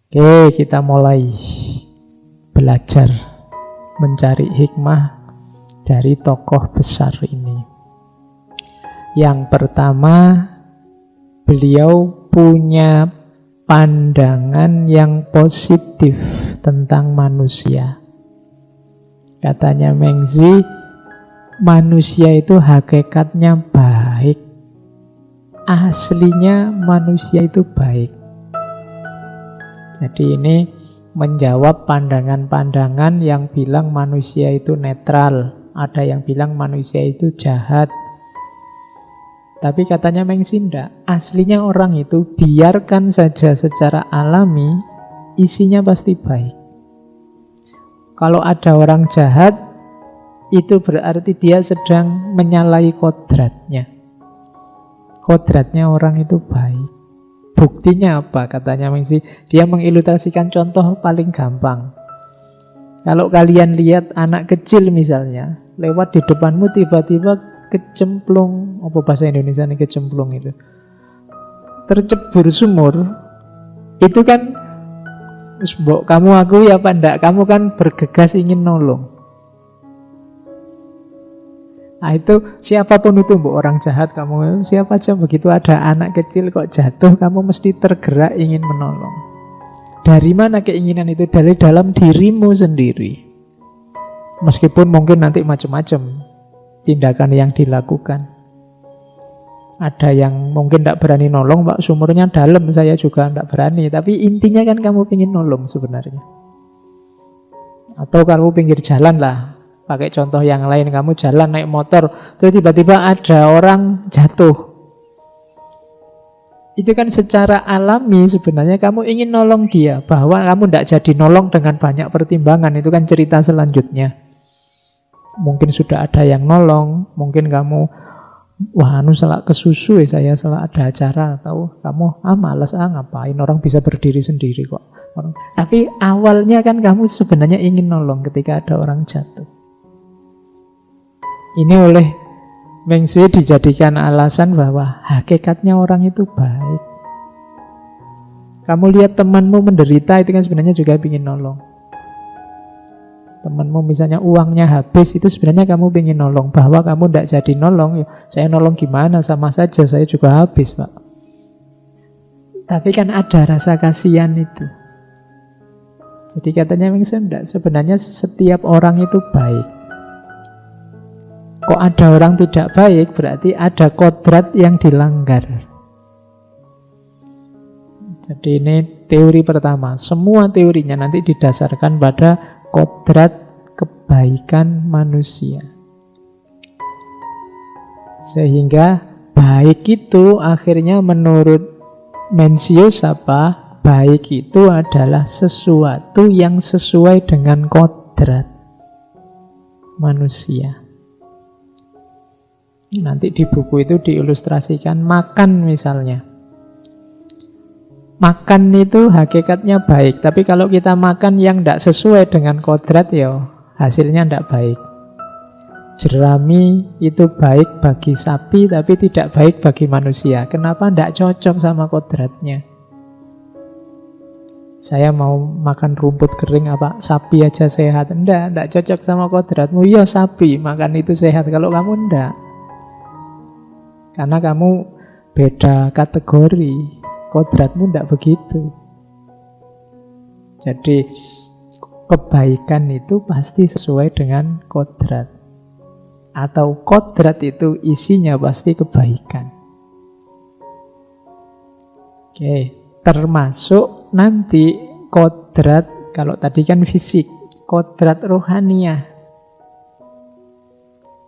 Oke, kita mulai belajar mencari hikmah dari tokoh besar ini. Yang pertama, beliau punya pandangan yang positif tentang manusia. Katanya Mengzi, manusia itu hakikatnya baik. Aslinya manusia itu baik. Jadi ini menjawab pandangan-pandangan yang bilang manusia itu netral. Ada yang bilang manusia itu jahat. Tapi katanya Mengzi enggak. Aslinya orang itu biarkan saja secara alami, isinya pasti baik. Kalau ada orang jahat, itu berarti dia sedang menyalahi kodratnya. Kodratnya orang itu baik. Buktinya apa? Katanya Mengzi, dia mengilustrasikan contoh paling gampang. Kalau kalian lihat anak kecil misalnya, lewat di depanmu tiba-tiba kecemplung, apa bahasa Indonesia nih kecemplung itu? Tercebur sumur, itu kan, mbok kamu akui apa enggak? Kamu kan bergegas ingin nolong. Nah itu siapapun itu, mbok orang jahat kamu, siapa aja begitu ada anak kecil kok jatuh, kamu mesti tergerak ingin menolong. Dari mana keinginan itu? Dari dalam dirimu sendiri. Meskipun mungkin nanti macam-macam tindakan yang dilakukan. Ada yang mungkin tidak berani nolong, Pak, sumurnya dalam, saya juga tidak berani. Tapi intinya kan kamu ingin nolong sebenarnya. Atau kamu pinggir jalan lah, pakai contoh yang lain, kamu jalan naik motor, terus tiba-tiba ada orang jatuh. Itu kan secara alami sebenarnya kamu ingin nolong dia. Bahwa kamu tidak jadi nolong dengan banyak pertimbangan, itu kan cerita selanjutnya. Mungkin sudah ada yang nolong, mungkin kamu, wah salah kesusu ya saya, salah ada acara, atau kamu malas ngapain, orang bisa berdiri sendiri kok. Tapi awalnya kan kamu sebenarnya ingin nolong ketika ada orang jatuh. Ini oleh Mengzi dijadikan alasan bahwa hakikatnya orang itu baik. Kamu lihat temanmu menderita, itu kan sebenarnya juga ingin nolong. Temanmu misalnya uangnya habis, itu sebenarnya kamu ingin nolong. Bahwa kamu tidak jadi nolong, saya nolong gimana, sama saja saya juga habis, Pak. Tapi kan ada rasa kasihan itu. Jadi katanya Mengzi enggak, sebenarnya setiap orang itu baik. Kok ada orang tidak baik, berarti ada kodrat yang dilanggar. Jadi ini teori pertama. Semua teorinya nanti didasarkan pada kodrat kebaikan manusia. Sehingga baik itu akhirnya menurut Mencius apa? Baik itu adalah sesuatu yang sesuai dengan kodrat manusia. Nanti di buku itu diilustrasikan makan misalnya. Makan itu hakikatnya baik, tapi kalau kita makan yang tidak sesuai dengan kodrat, ya hasilnya tidak baik. Jerami itu baik bagi sapi, tapi tidak baik bagi manusia. Kenapa? Tidak cocok sama kodratnya. Saya mau makan rumput kering, apa sapi aja sehat? Tidak cocok sama kodratmu. Iya sapi, makan itu sehat. Kalau kamu tidak, karena kamu beda kategori, kodratmu tidak begitu. Jadi kebaikan itu pasti sesuai dengan kodrat. Atau kodrat itu isinya pasti kebaikan. Oke, termasuk nanti kodrat, kalau tadi kan fisik, kodrat rohaniah.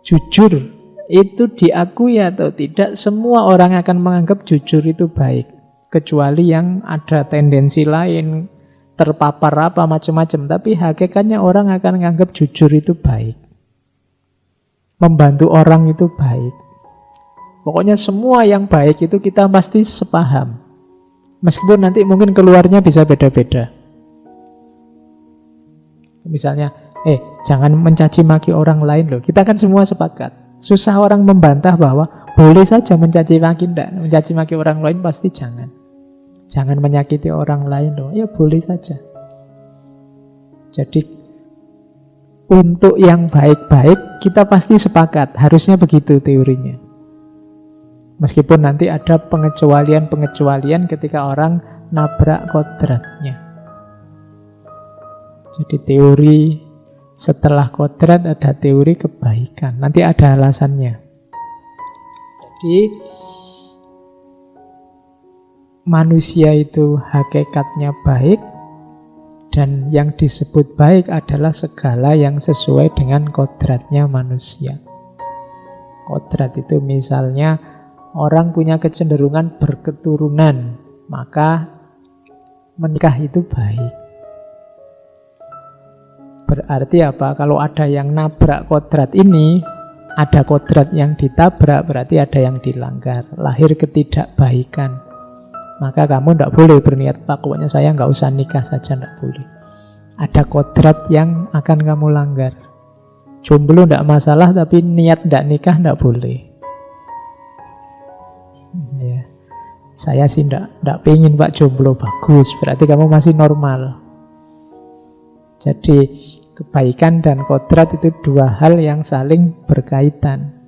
Jujur itu diakui atau tidak, semua orang akan menganggap jujur itu baik. Kecuali yang ada tendensi lain, terpapar apa macam-macam. Tapi hakikatnya orang akan menganggap jujur itu baik. Membantu orang itu baik. Pokoknya semua yang baik itu kita pasti sepaham. Meskipun nanti mungkin keluarnya bisa beda-beda. Misalnya, jangan mencaci maki orang lain loh. Kita kan semua sepakat. Susah orang membantah bahwa boleh saja mencaci maki, enggak. Mencaci maki orang lain pasti jangan. Jangan menyakiti orang lain loh. Ya boleh saja. Jadi untuk yang baik-baik kita pasti sepakat. Harusnya begitu teorinya. Meskipun nanti ada pengecualian-pengecualian ketika orang nabrak kodratnya. Jadi teori setelah kodrat ada teori kebaikan. Nanti ada alasannya. Jadi manusia itu hakikatnya baik, dan yang disebut baik adalah segala yang sesuai dengan kodratnya manusia. Kodrat itu misalnya orang punya kecenderungan berketurunan, maka menikah itu baik. Berarti apa? Kalau ada yang nabrak kodrat ini, ada kodrat yang ditabrak, berarti ada yang dilanggar. Lahir ketidakbaikan. Maka kamu tidak boleh berniat, pokoknya saya nggak usah nikah saja, tidak boleh. Ada kodrat yang akan kamu langgar. Jomblo tidak masalah, tapi niat tidak nikah tidak boleh. Ya. Saya sih tidak pengen Pak jomblo, bagus, berarti kamu masih normal. Jadi kebaikan dan kodrat itu dua hal yang saling berkaitan.